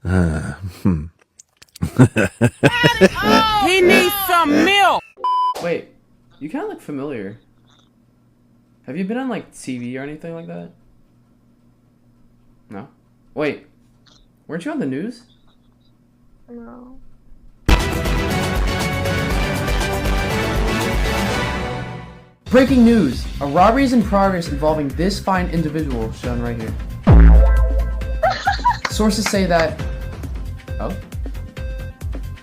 He needs some milk. Wait, you kind of look familiar. Have you been on like TV or anything like that? No? Wait, weren't you on the news? No. Breaking news! A robbery is in progress involving this fine individual shown right here. Sources say that... Oh?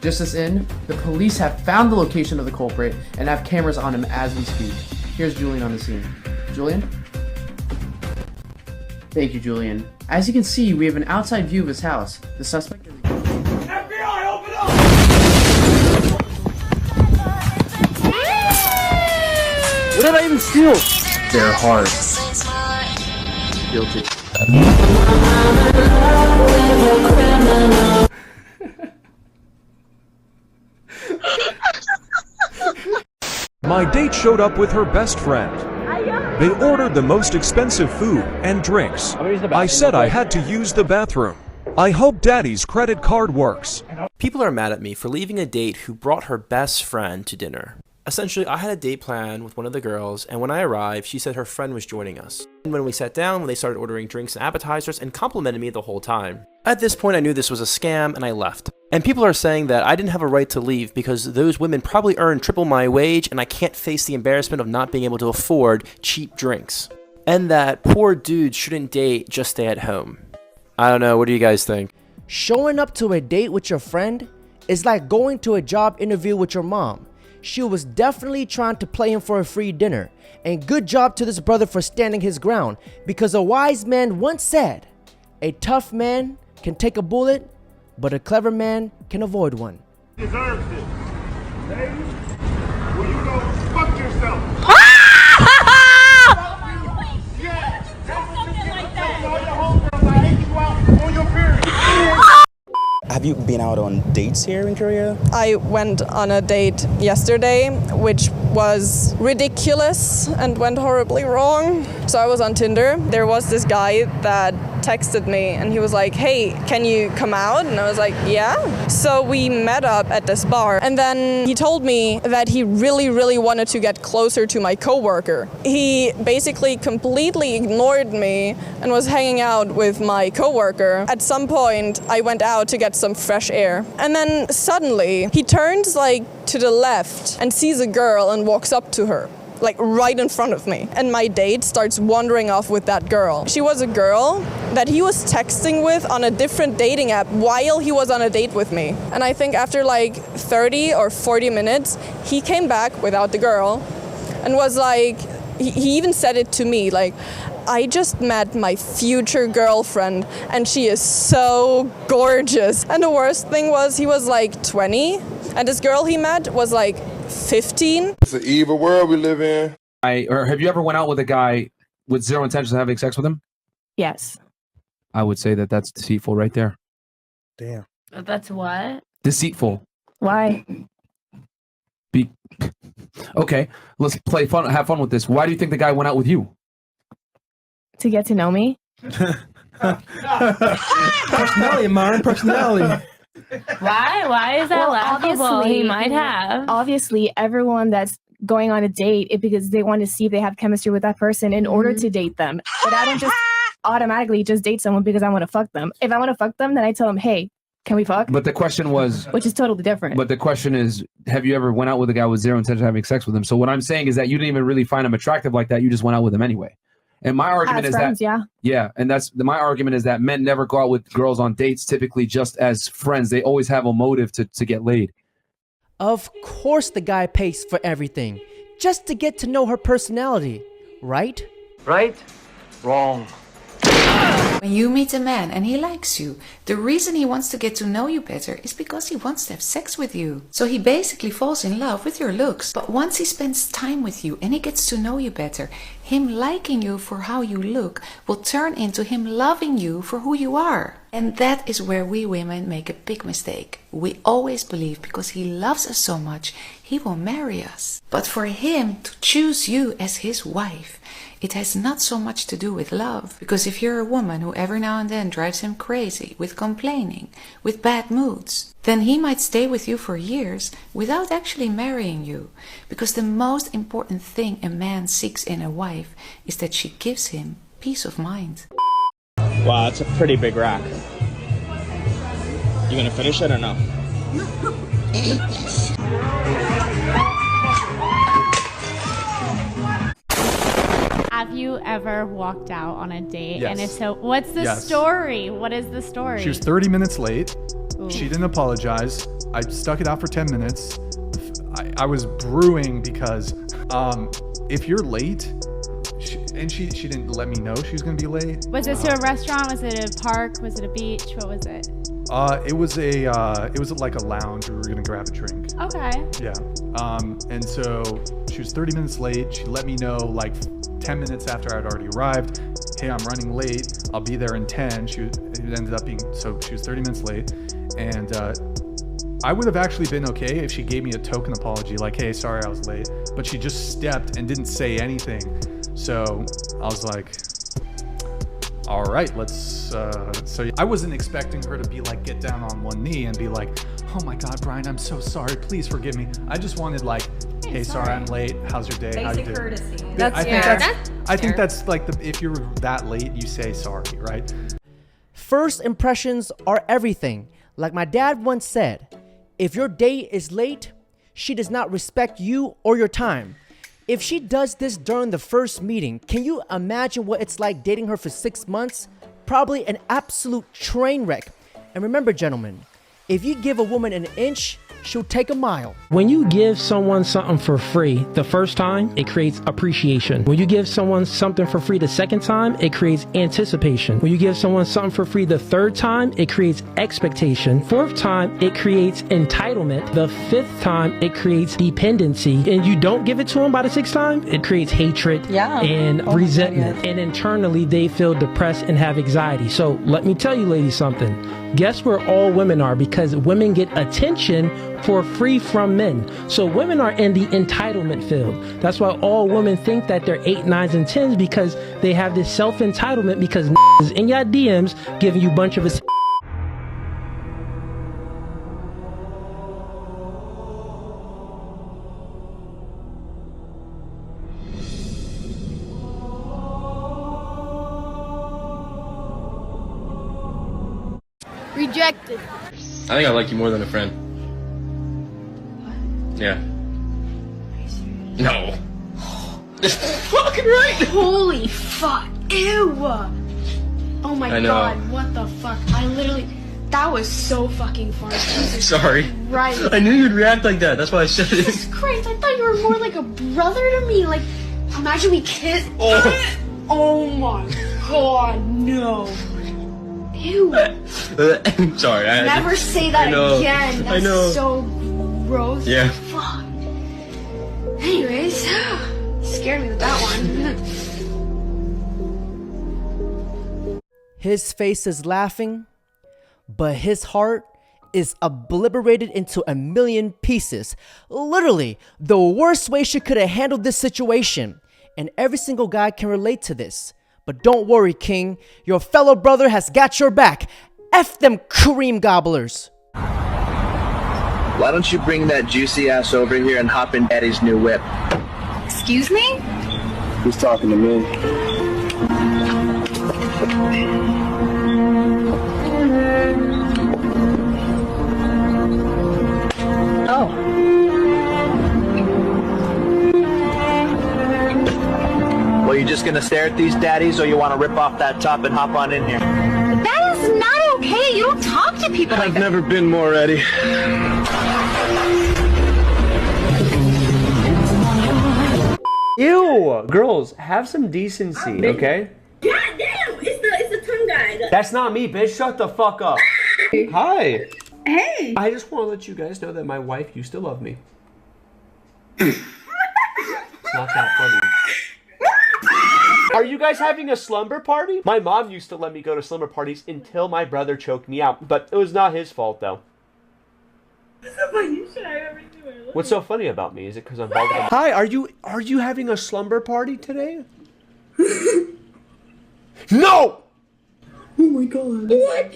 Just as in, the police have found the location of the culprit and have cameras on him as we speak. Here's Julian on the scene. Julian? Thank you, Julian. As you can see, we have an outside view of his house. The suspect is... FBI, open up! What did I even steal? They're hard. Guilty. My date showed up with her best friend. They ordered the most expensive food and drinks. I said I had to use the bathroom. I hope Daddy's credit card works. People are mad at me for leaving a date who brought her best friend to dinner. Essentially, I had a date plan with one of the girls, and when I arrived, she said her friend was joining us. And when we sat down, they started ordering drinks and appetizers and complimented me the whole time. At this point, I knew this was a scam, and I left. And people are saying that I didn't have a right to leave because those women probably earn triple my wage, and I can't face the embarrassment of not being able to afford cheap drinks. And that poor dudes shouldn't date, just stay at home. I don't know, what do you guys think? Showing up to a date with your friend is like going to a job interview with your mom. She was definitely trying to play him for a free dinner. And good job to this brother for standing his ground, because a wise man once said, a tough man can take a bullet, but a clever man can avoid one. Deserves it. Ladies, will you go fuck yourself? Have you been out on dates here in Korea? I went on a date yesterday, which was ridiculous and went horribly wrong. So I was on Tinder. There was this guy that texted me and he was like, hey, can you come out? And I was like, yeah. So we met up at this bar, and then he told me that he really wanted to get closer to my coworker. He basically completely ignored me and was hanging out with my coworker. At some point, I went out to get some fresh air. And then suddenly he turns like to the left and sees a girl and walks up to her, like right in front of me. And my date starts wandering off with that girl. She was a girl that he was texting with on a different dating app while he was on a date with me. And I think after like 30 or 40 minutes, he came back without the girl and was like, he even said it to me, like, I just met my future girlfriend and she is so gorgeous. And the worst thing was he was like 20 and this girl he met was like 15. It's an evil world we live in. Or have you ever went out with a guy with zero intentions of having sex with him? Yes. I would say that that's deceitful right there. Damn. That's what? Deceitful. Why? Okay, let's have fun with this. Why do you think the guy went out with you? To get to know me. Personality, Myron, personality. Why is that laughable? He might have. Obviously, everyone that's going on a date is because they want to see if they have chemistry with that person in order to date them. But I don't just automatically just date someone because I want to fuck them. If I want to fuck them, then I tell them, hey, can we fuck? But the question was... Which is totally different. But the question is, have you ever went out with a guy with zero intention of having sex with him? So what I'm saying is that you didn't even really find him attractive like that. You just went out with him anyway. And my argument is friends, that... Yeah, and my argument is that men never go out with girls on dates typically just as friends. They always have a motive to get laid. Of course the guy pays for everything, just to get to know her personality, right? Right? Wrong. When you meet a man and he likes you, the reason he wants to get to know you better is because he wants to have sex with you. So he basically falls in love with your looks. But once he spends time with you and he gets to know you better, him liking you for how you look will turn into him loving you for who you are. And that is where we women make a big mistake. We always believe because he loves us so much, he will marry us. But for him to choose you as his wife, it has not so much to do with love. Because if you're a woman woman who every now and then drives him crazy with complaining, with bad moods, then he might stay with you for years without actually marrying you, because the most important thing a man seeks in a wife is that she gives him peace of mind. Wow, that's a pretty big rack. You gonna finish it or no? Have you ever walked out on a date? Yes. And if so, what's the story? What is the story? She was 30 minutes late. Ooh. She didn't apologize. I stuck it out for 10 minutes. I was brewing because if you're late, she didn't let me know she was going to be late. Was this to a restaurant? Was it a park? Was it a beach? What was it? It was like a lounge. We were gonna grab a drink. Okay. Yeah. And so she was 30 minutes late. She let me know like 10 minutes after I'd already arrived. Hey, I'm running late. I'll be there in 10. It ended up being, so she was 30 minutes late. And I would have actually been okay if she gave me a token apology, like, hey, sorry I was late. But she just stepped and didn't say anything. So I was like, all right, let's, so I wasn't expecting her to be like, get down on one knee and be like, oh my God, Brian, I'm so sorry, please forgive me. I just wanted like, hey, sorry I'm late, how's your day? How you doing? Courtesy. I think that's like, if you're that late, you say sorry, right? First impressions are everything. Like my dad once said, if your date is late, she does not respect you or your time. If she does this during the first meeting, can you imagine what it's like dating her for 6 months? Probably an absolute train wreck. And remember, gentlemen, if you give a woman an inch, she'll take a mile. When you give someone something for free the first time, it creates appreciation. When you give someone something for free the second time, it creates anticipation. When you give someone something for free the third time, it creates expectation. Fourth time, it creates entitlement. The fifth time, it creates dependency. And you don't give it to them by the sixth time, it creates hatred and resentment. And internally, they feel depressed and have anxiety. So let me tell you ladies something. Guess where all women are? Because women get attention for free from men. So women are in the entitlement field. That's why all women think that they're 8, 9s, and 10s, because they have this self-entitlement because is in your DMs giving you a bunch of a Rejected. I think I like you more than a friend. Yeah. No. It's fucking right. Holy fuck. Ew. Oh my I know. God. What the fuck? I literally. That was so fucking funny. Sorry. Right. I knew you'd react like that. That's why I said it. Jesus Christ. I thought you were more like a brother to me. Like, imagine we kissed. Oh. Oh my God. No. Ew. Sorry. Never say that again. That's I know. so gross. Yeah. Fuck. Anyways, scared me with that one. His face is laughing, but his heart is obliterated into a million pieces. Literally, the worst way she could have handled this situation. And every single guy can relate to this. But don't worry, King. Your fellow brother has got your back. F them cream gobblers. Why don't you bring that juicy ass over here and hop in Daddy's new whip? Excuse me? Who's talking to me? Oh. Well, you just gonna stare at these daddies, or you want to rip off that top and hop on in here? That is not okay. You don't talk to people like I've that. never been more ready. Ew, girls, have some decency, okay? God damn, it's the tongue guy. That's not me, bitch. Shut the fuck up. Hi. Hey. I just want to let you guys know that my wife used to love me. It's not that funny. Are you guys having a slumber party? My mom used to let me go to slumber parties until my brother choked me out, but it was not his fault though. What's so funny about me? Is it because I'm bald? Hi, are you having a slumber party today? No! Oh my god. What?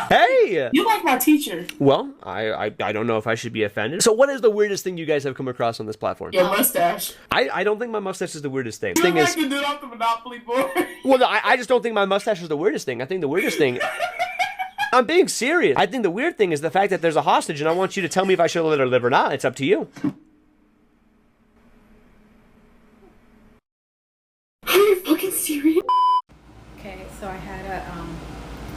Hey! You like my teacher. Well, I don't know if I should be offended. So what is the weirdest thing you guys have come across on this platform? Your mustache. I don't think my mustache is the weirdest thing. You Thing is, can do it off the Monopoly board. well, no, I just don't think my mustache is the weirdest thing. I think the weirdest thing... I'm being serious. I think the weird thing is the fact that there's a hostage and I want you to tell me if I should let her live or not. It's up to you. Are you fucking serious? Okay, so I had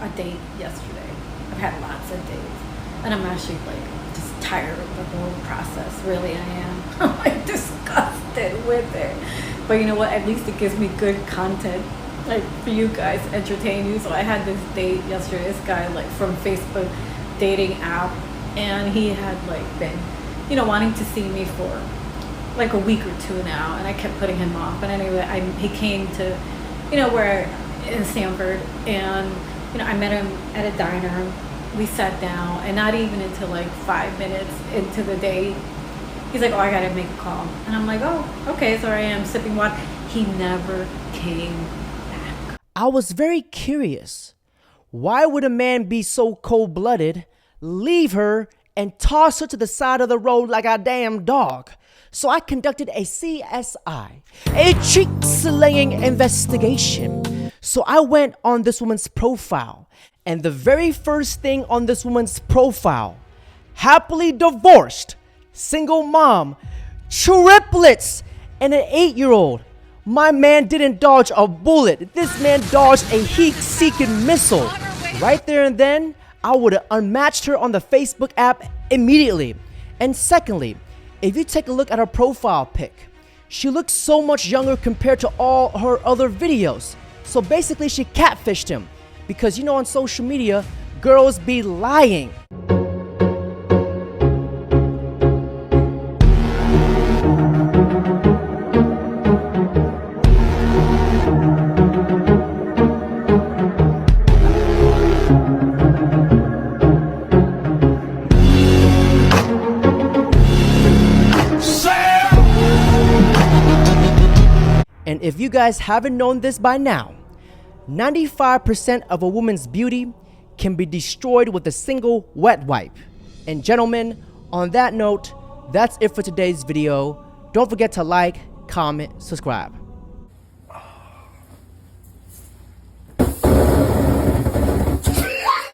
a date yesterday. I've had lots of dates. And I'm actually like just tired of the whole process. Really, I am. I'm like disgusted with it. But you know what? At least it gives me good content. Like for you guys, entertain you. So I had this date yesterday. This guy like from Facebook dating app, and he had like been, you know, wanting to see me for like a week or two now, and I kept putting him off. But anyway, he came to, you know, where in Stanford, and you know, I met him at a diner. We sat down, and not even until like 5 minutes into the date, he's like, "Oh, I gotta make a call," and I'm like, "Oh, okay." So I am sipping water. He never came. I was very curious. Why would a man be so cold-blooded, leave her, and toss her to the side of the road like a damn dog? So I conducted a CSI, a cheek-slaying investigation. So I went on this woman's profile, and the very first thing on this woman's profile, happily divorced, single mom, triplets, and an 8-year-old. My man didn't dodge a bullet. This man dodged a heat-seeking missile. Right there and then, I would have unmatched her on the Facebook app immediately. And secondly, if you take a look at her profile pic, she looks so much younger compared to all her other videos. So basically, she catfished him. Because you know, on social media, girls be lying. And if you guys haven't known this by now, 95% of a woman's beauty can be destroyed with a single wet wipe. And gentlemen, on that note, that's it for today's video. Don't forget to like, comment, subscribe.